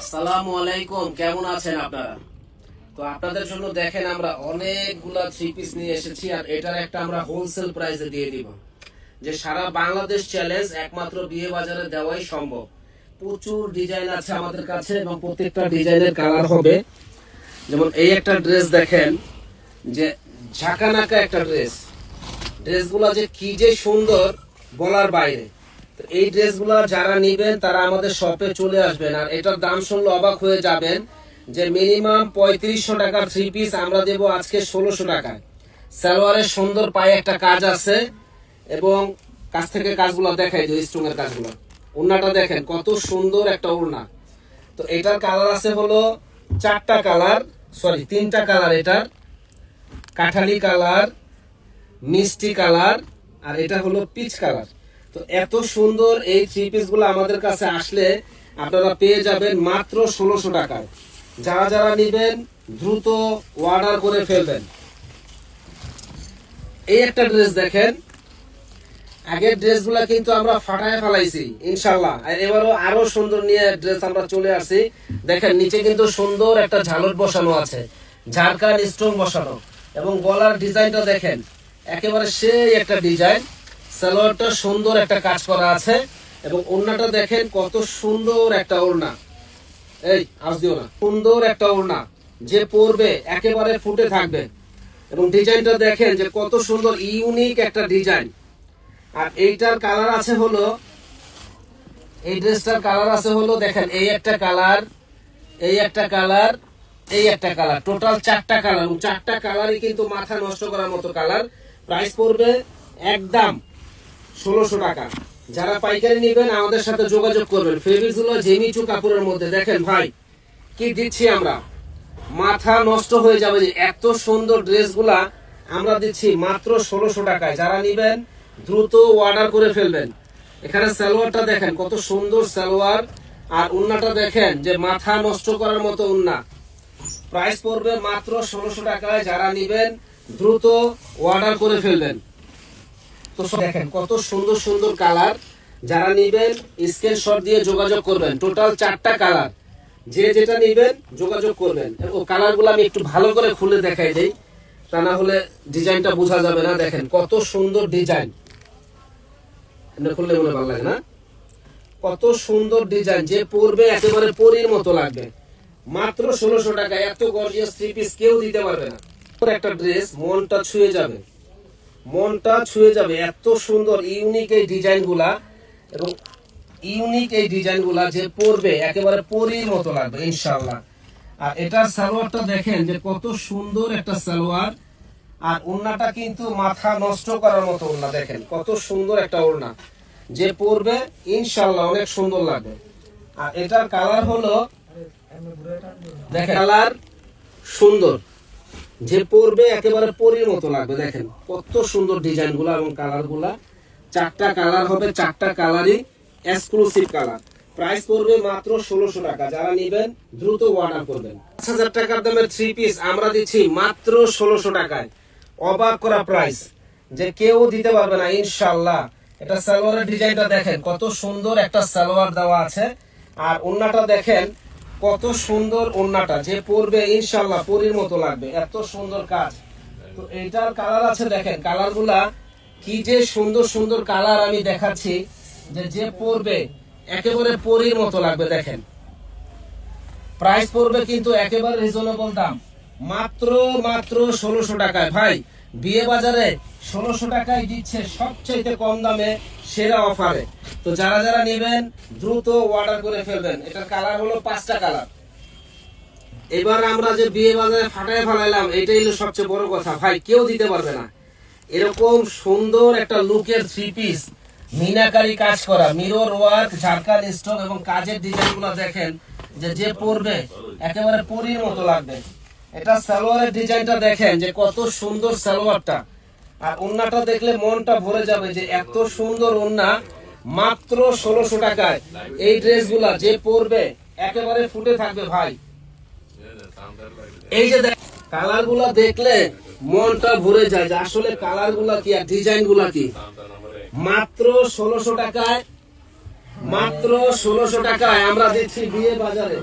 আসসালামু আলাইকুম, কেমন আছেন আপনারা? তো আপনাদের জন্য দেখেন আমরা অনেকগুলা থ্রি পিস নিয়ে এসেছি, আর এটার একটা আমরা হোলসেল প্রাইসে দিয়ে দিব, যে সারা বাংলাদেশ চ্যালেঞ্জ একমাত্র বিয়ে বাজারে দেওয়াই সম্ভব। প্রচুর ডিজাইন আছে আমাদের কাছে এবং প্রত্যেকটা ডিজাইনের কালার হবে। যেমন এই একটা ড্রেস দেখেন, যে ঝাঁকানাকা একটা ড্রেসগুলা যে কি যে সুন্দর বলার বাইরে। তো এই ড্রেসগুলা যারা নিবেন তারা আমাদের শপে চলে আসবেন, আর এটার দাম শুনলে অবাক হয়ে যাবেন যে মিনিমাম 3500 টাকার থ্রি পিস আমরা দেবো আজকে 1600 টাকায়। সালোয়ারের সুন্দর পায়ে একটা কাজ আছে, এবং কাছ থেকে কাজগুলো দেখাই দিই, স্ট্রং এর কাজগুলো। ওড়নাটা দেখেন কত সুন্দর একটা ওড়না। তো এটার কালার আছে হলো তিনটা কালার। এটার কাঠালি কালার, মিষ্টি কালার, আর এটা হলো পিচ কালার। তো এত সুন্দর এই থ্রি পিস গুলো আমাদের কাছে আসলে আপনারা পেয়ে যাবেন মাত্র 1600 টাকায়। যারা যারা নিবেন দ্রুত অর্ডার করে ফেলবেন। এই একটা ড্রেস দেখেন, আগের ড্রেস গুলা কিন্তু আমরা ফাটায় ফেলাইছি ইনশাল্লাহ, আর এবারও আরো সুন্দর নিয়ে ড্রেস আমরা চলে আসছি। দেখেন নিচে কিন্তু সুন্দর একটা ঝালর বসানো আছে, ঝাড়খান স্টোন বসানো, এবং গলার ডিজাইনটা দেখেন একেবারে সেই একটা ডিজাইন। সালোয়ারটা সুন্দর একটা কাজ করা আছে, এবং ওড়নাটা দেখেন কত সুন্দর একটা ওড়না। এই আজ দিও না, সুন্দর একটা ওড়না, যে পরবে একেবারে ফুটে থাকবে। এবং ডিজাইনটা দেখেন যে কত সুন্দর ইউনিক একটা ডিজাইন। আর এইটার কালার আছে হলো, এই ড্রেসটার কালার আছে হলো দেখেন এই একটা কালার, এই একটা কালার, এই একটা কালার, টোটাল 4টা কালার, এবং 4টা কালারই কিন্তু মাথা নষ্ট করার মতো কালার। প্রাইস পড়বে একদম 1600 টাকা। যারা পাইকারি নেবেন আমাদের সাথে যোগাযোগ করবেন। ফেব্রিক্স গুলো জেমিচু কাপড়ের মধ্যে দেখেন ভাই কি দিচ্ছি আমরা, মাথা নষ্ট হয়ে যাবে। যে এত সুন্দর ড্রেসগুলা আমরা দিচ্ছি মাত্র 1600 টাকায়। যারা নেবেন দ্রুত অর্ডার করে ফেলবেন। এখানে সালোয়ারটা দেখেন কত সুন্দর সালোয়ার, আর উন্নাটা দেখেন যে মাথা নষ্ট করার মতো উন্না। প্রাইস পড়বে মাত্র 1600 টাকায়। যারা নেবেন দ্রুত অর্ডার করে ফেলবেন। তো দেখেন কত সুন্দর সুন্দর কালার। যারা নেবেন স্ক্রিনশট দিয়ে যোগাযোগ করবেন। টোটাল 4টা কালার, যে যেটা নেবেন যোগাযোগ করবেন। ও কালারগুলো আমি একটু ভালো করে খুলে দেখাই দেই, তা না হলে ডিজাইনটা বোঝা যাবে না। দেখেন কত সুন্দর ডিজাইন, খুললে মনে ভালো লাগে না? কত সুন্দর ডিজাইন, যে পরবে একেবারে পরীর মতো লাগবে। মাত্র 1600 টাকা। এত গর্জিয়াস থ্রি পিস কেউ দিতে পারবে না। একটা ড্রেস মনটা ছুঁয়ে যাবে, মনটা ছুঁয়ে যাবে। এত সুন্দর ইউনিক এই ডিজাইন গুলা, এবং ইউনিক এই ডিজাইন গুলা যে পরবে একেবারে পরীর মতো লাগবে ইনশাল্লাহ। আর এটার সালোয়ারটা দেখেন যে কত সুন্দর একটা সালোয়ার, আর ওড়নাটা কিন্তু মাথা নষ্ট করার মতো ওড়না। দেখেন কত সুন্দর একটা ওড়না, যে পরবে ইনশাল্লাহ অনেক সুন্দর লাগবে। আর এটার কালার হলো দেখেন, কালার সুন্দর, যে পরবে একেবারে পরীর মতো লাগবে। দেখেন কত সুন্দর ডিজাইন গুলা এবং কালার গুলা। 4টা কালার হবে, 4টা কালারই এক্সক্লুসিভ কালার। প্রাইস পড়বে মাত্র 1600 টাকা। যারা নেবেন দ্রুত অর্ডার করবেন। 5000 টাকার দামের থ্রি পিস আমরা দিচ্ছি মাত্র 1600 টাকায়। অবাক করা প্রাইস, যে কেউ দিতে পারবে না ইনশাল্লাহ। এটা সালোয়ারের ডিজাইনটা দেখেন কত সুন্দর একটা সালোয়ার দেওয়া আছে, আর ওড়নাটা দেখেন কত সুন্দর ওড়নাটা, যে পরবে ইনশাল্লাহ পরীর মতো লাগবে। এত সুন্দর কাজ। তো এইটার কালার আছে দেখেন, কালার গুলা কি যে সুন্দর সুন্দর কালার আমি দেখাচ্ছি, যে পরবে একেবারে পরীর মতো লাগবে। দেখেন প্রাইস পড়বে কিন্তু একেবারে রিজনেবল দাম, মাত্র 1600 টাকায়। ভাই বিয়ে বাজারে 1600 টাকায় দিচ্ছে সবচেয়ে কম দামে, সেরা অফারে। তো যারা যারা নেবেন দ্রুত অর্ডার করে ফেলবেন। এটার কালার হলো 5টা কালার। এবার আমরা যে বিয়ে বাজারে ফাটায় ফেলাইলাম, এটাই হলো সবচেয়ে বড় কথা। ভাই কেউ দিতে পারবে না এরকম সুন্দর একটা লুকের থ্রি পিস, মিনাকারি কাজ করা, মিরর ওয়ার্ক, ঝাড়খান স্টোন, এবং কাজের ডিজাইন গুলো দেখেন যে পরবে একেবারে পরীর মতো লাগবে। এটা সালোয়ারের ডিজাইনটা দেখেন যে কত সুন্দর সালোয়ারটা, আর ওড়নাটা দেখলে মনটা ভরে যাবে। যে এত সুন্দর ওড়না, মাত্র 1600 টাকায় এই ড্রেস গুলা যে পরবে একেবারে ফুটে থাকবে। ভাই এই যে কালার গুলা দেখলে মনটা ভরে যায়, যে আসলে কালার গুলা কি আর ডিজাইন গুলা কি। মাত্র 1600 টাকায়, মাত্র 1600 টাকায় আমরা দিচ্ছি বিয়ে বাজারে।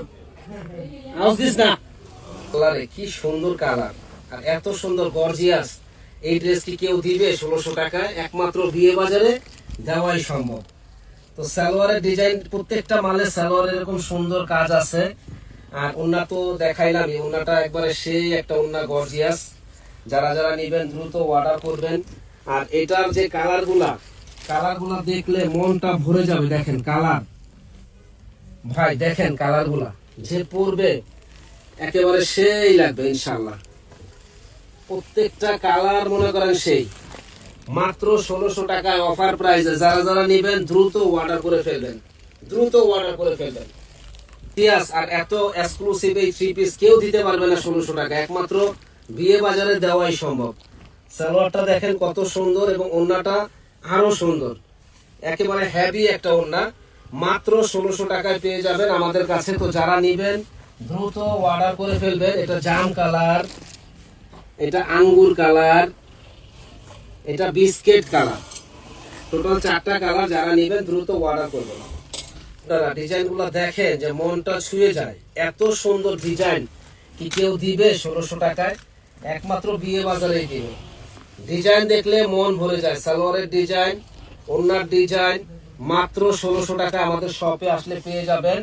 আওয়াজ দিস না। কালারে কি সুন্দর কালার আর এত সুন্দর গর্জিয়াস, এই ড্রেস কি কেউ দিবে 1600 টাকায়? একমাত্র বিয়ে বাজারে দেওয়াই সম্ভব। তো সালোয়ারের ডিজাইন, প্রত্যেকটা মালে সালোয়ার এরকম সুন্দর কাজ আছে। আর ওন্না তো দেখাইলাম, ওন্নাটা একবারে সেই একটা ওন্না, গর্জিয়াস। যারা যারা নিবেন দ্রুত অর্ডার করবেন। আর এটার যে কালারগুলা দেখলে মনটা ভরে যাবে। দেখেন কালার ভাই, দেখেন কালারগুলা, যে পরবে একেবারে সেই লাগবে ইনশাআল্লাহ। প্রত্যেকটা কালার মনে করেন সেই। মাত্র 1600 টাকায় অফার প্রাইসে যারা যারা নিবেন দ্রুত অর্ডার করে ফেলবেন, দ্রুত অর্ডার করে ফেলবেন। আর এত এক্সক্লুসিভ এই থ্রি পিস কেউ দিতে পারবে না 1600 টাকা, একমাত্র বিয়ে বাজারে দেওয়াই সম্ভব। সালোয়ারটা দেখেন কত সুন্দর এবং ওন্নাটা আরো সুন্দর, একেবারে হেভি একটা ওন্না। মাত্র 1600 টাকায় পেয়ে যাবেন আমাদের কাছে। তো যারা নিবেন দ্রুত অর্ডার করে ফেলবেন। এটা জাম কালার, এটা আঙ্গুর কালার, এটা বিস্কিট কালার, টোটাল 4টা কালার। যারা নিবেন দ্রুত অর্ডার করবেন। আপনারা ডিজাইনগুলো দেখেন যে মনটা ছুঁয়ে যায়, এত সুন্দর ডিজাইন কি কেউ দিবে 1600 টাকায়? একমাত্র বিয়ে বাজারেই দিবে। ডিজাইন দেখলে মন ভরে যায়। সালোয়ারের ডিজাইন, ওন্নার ডিজাইন, মাত্র 1600 টাকা আমাদের শপে আসলে পেয়ে যাবেন।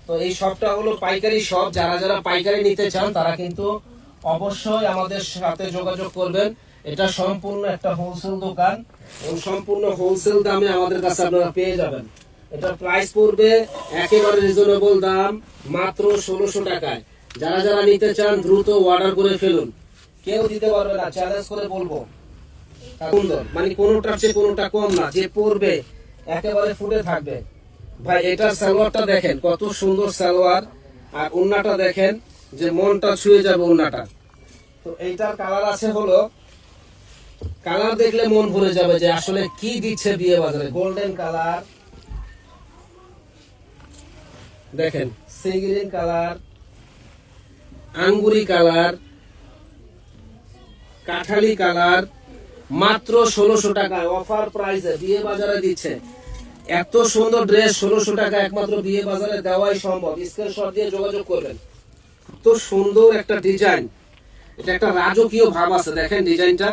তো এই শপটা হলো পাইকারি শপ। যারা যারা পাইকারি নিতে চান তারা কিন্তু অবশ্যই আমাদের সাথে যোগাযোগ করবেন। এটা সম্পূর্ণ একটা হোলসেল দোকান এবং সম্পূর্ণ হোলসেল দামে আমাদের কাছে আপনারা পেয়ে যাবেন। এটা প্রাইস পড়বে একেবারে রিজনেবল দাম, মাত্র 1600 টাকায়। যারা যারা নিতে চান দ্রুত অর্ডার করে ফেলুন। কেউ দিতে পারবে না, চ্যালেঞ্জ করে বলবো। সুন্দর, মানে কোনোটার চেয়ে কোনোটা কম না, যে পরবে একেবারে ফুটে থাকবে। ভাই এটার সালোয়ারটা দেখেন কত সুন্দর সালোয়ার, আর ওন্নাটা দেখেন যে মনটা ছুঁয়ে যাবে ওন্নাটা। তো এইটার কালার আছে হলো, কালার দেখলে মন ভরে যাবে যে আসলে কি দিচ্ছে বিয়ে বাজারে। গোল্ডেন কালার দেখেন, সি গ্রিন কালার, আঙ্গুরি কালার, কাঠালি কালার, মাত্র 1600 টাকায় অফার প্রাইসে বিয়ে বাজারে দিচ্ছে। এত সুন্দর ড্রেস 1600 টাকা একমাত্র বিয়ে বাজারে দেওয়াই সম্ভব। স্ক্রিনশট দিয়ে যোগাযোগ করবেন। তো সুন্দর একটা ডিজাইন, এটা একটা রাজকীয় ভাব আছে। দেখেন ডিজাইনটা,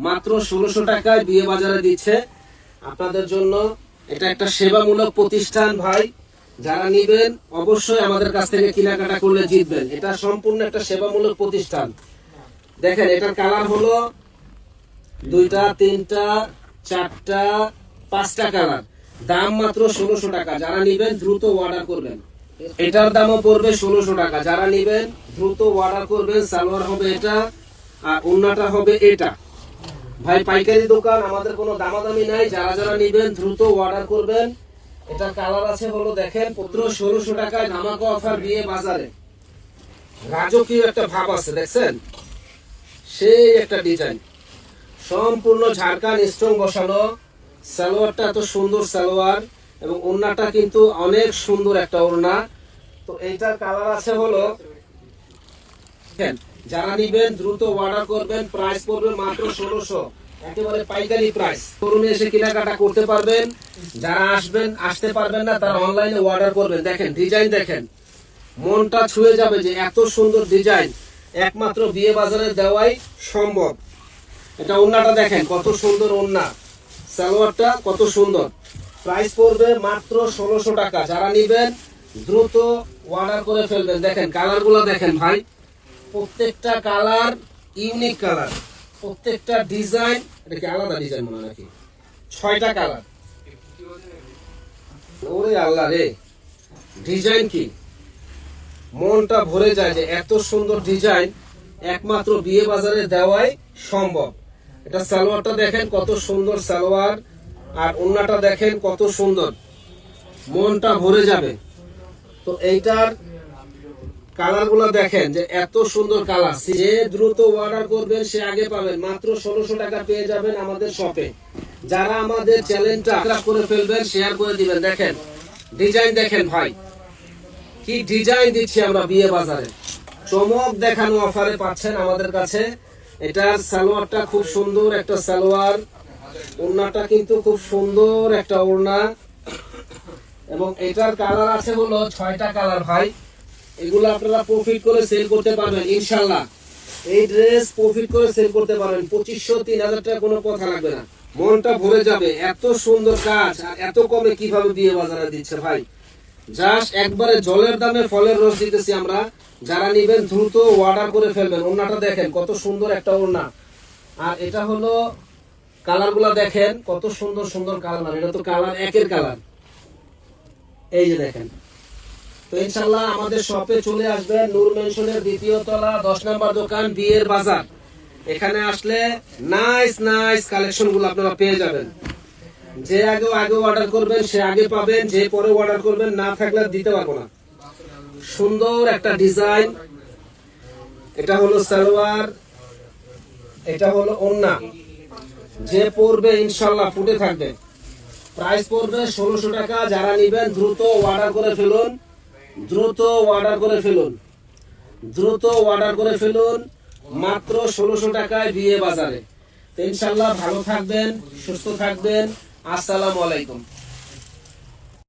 মাত্র 1600 টাকায় বিয়ে বাজারে দিচ্ছে আপনাদের জন্য। এটা একটা সেবামূলক প্রতিষ্ঠান ভাই। যারা নিবেন অবশ্যই আমাদের কাছ থেকে কেনাকাটা করলে জিতবেন। এটা সম্পূর্ণ একটা সেবামূলক প্রতিষ্ঠান। দেখেন এটার কালার হলো 2টা, 3টা, 4টা, 5টা কালার। দাম মাত্র 1600 টাকা। যারা নিবেন দ্রুত অর্ডার করবেন। এটার দামও পড়বে 1600 টাকা। যারা নিবেন দ্রুত অর্ডার করবেন। সালোয়ার হবে এটা আর ওন্নাটা হবে এটা। ভাই পাইকারি দোকান, আমাদের কোনো দামাদামি নাই। যারা যারা নিবেন দ্রুত অর্ডার করবেন। এটার কালার আছে হলো দেখেন, মাত্র 1600 টাকায় ধামাকা অফার বিয়ে বাজারে। রাজকীয় একটা ভাব আছে, দেখছেন সেই একটা ডিজাইন, সম্পূর্ণ ঝাড়খান স্টোন বসানো। সালোয়ারটা এত সুন্দর সালোয়ার এবং ওড়নাটা কিন্তু অনেক সুন্দর একটা ওড়না। তো এইটার কালার আছে হলো, যারা নিবেন দ্রুত অর্ডার করবেন। প্রাইস পড়বে মাত্র 1600, একেবারে পাইকারি প্রাইস। শোরুমে এসে কেনাকাটা করতে পারবেন। যারা আসতে পারবেন না তারা অনলাইনে অর্ডার করবেন। দেখেন ডিজাইন, দেখেন মনটা ছুঁয়ে যাবে যে এত সুন্দর ডিজাইন একমাত্র বিয়ে বাজারে দেওয়াই সম্ভব। এটা ওড়নাটা দেখেন কত সুন্দর ওড়না, সালোয়ারটা কত সুন্দর। প্রাইস পড়বে মাত্র 1600 টাকা। যারা নিবেন দ্রুত অর্ডার করে ফেলবেন। দেখেন কালারগুলো দেখেন ভাই, প্রত্যেকটা কালার ইউনিক কালার, প্রত্যেকটা ডিজাইন। এটা কি আলাদা ডিজাইন মনে হয় নাকি? 6টা কালার। ওরে আল্লাহ রে, ডিজাইন কি মনটা ভরে যায় যে এত সুন্দর ডিজাইন একমাত্র বিয়ে বাজারে দেওয়াই সম্ভব। এটা সালোয়ারটা দেখেন কত সুন্দর সালোয়ার, আর ওড়নাটা দেখেন কত সুন্দর, মনটা ভরে যাবে। তো এইটার কালার গুলো দেখেন যে এত সুন্দর কালার। যে দ্রুত অর্ডার করবেন সে আগে পাবেন। মাত্র 1600 টাকা পেয়ে যাবেন আমাদের শপে। যারা আমাদের চ্যানেলটা সাবস্ক্রাইব করে ফেলবেন, শেয়ার করে দিবেন। দেখেন ডিজাইন, দেখেন ভাই কি ডিজাইন দিচ্ছি আমরা বিয়ে বাজারে। চমক দেখানো অফারে পাচ্ছেন আমাদের কাছে। এটার সালোয়ারটা খুব সুন্দর একটা সালোয়ার, ওড়নাটা কিন্তু খুব সুন্দর একটা ওড়না এবং এটার কালার আছে হলো 6টা কালার ভাই। এগুলো আপনারা প্রফিট করে সেল করতে পারবেন ইনশাল্লাহ। এই ড্রেস প্রফিট করে সেল করতে পারবেন 2500 3000 টাকা, কোনো কথা লাগবে না, মনটা ভরে যাবে। এত সুন্দর কাজ আর এত কমে কিভাবে বিয়ে বাজারে দিচ্ছে ভাই। জাস্ট একবারে জলের দামে ফলের রস দিতেছি আমরা। যারা নিবেন দ্রুত অর্ডার করে ফেলবেন। ওড়নাটা দেখেন কত সুন্দর একটা ওড়না, আর এটা হলো কালার গুলা দেখেন কত সুন্দর সুন্দর কালার। এটা তো কালার একের কালার, এই যে দেখেন। তো ইনশাল্লাহ আমাদের শপে চলে আসবেন, নূর মেনশনের 2য় তলা 10 নম্বর দোকান, বিয়ের বাজার। এখানে আসলে নাইস নাইস কালেকশন গুলো আপনারা পেয়ে যাবেন। যে আগে অর্ডার করবেন সে আগে পাবেন, যে পরে অর্ডার করবেন না থাকলে দিতে পারবো না। সুন্দর একটা ডিজাইন, এটা হলো সালোয়ার, এটা হলো ওড়না। যে পরবে ইনশাল্লাহ ফুটে থাকবে। প্রাইস পড়বে 1600 টাকা। যারা নিবেন দ্রুত অর্ডার করে ফেলুন, দ্রুত অর্ডার করে ফেলুন, দ্রুত অর্ডার করে ফেলুন। মাত্র 1600 টাকায় বিয়ে বাজারে। তো ইনশাল্লাহ ভালো থাকবেন, সুস্থ থাকবেন। আসসালামু আলাইকুম।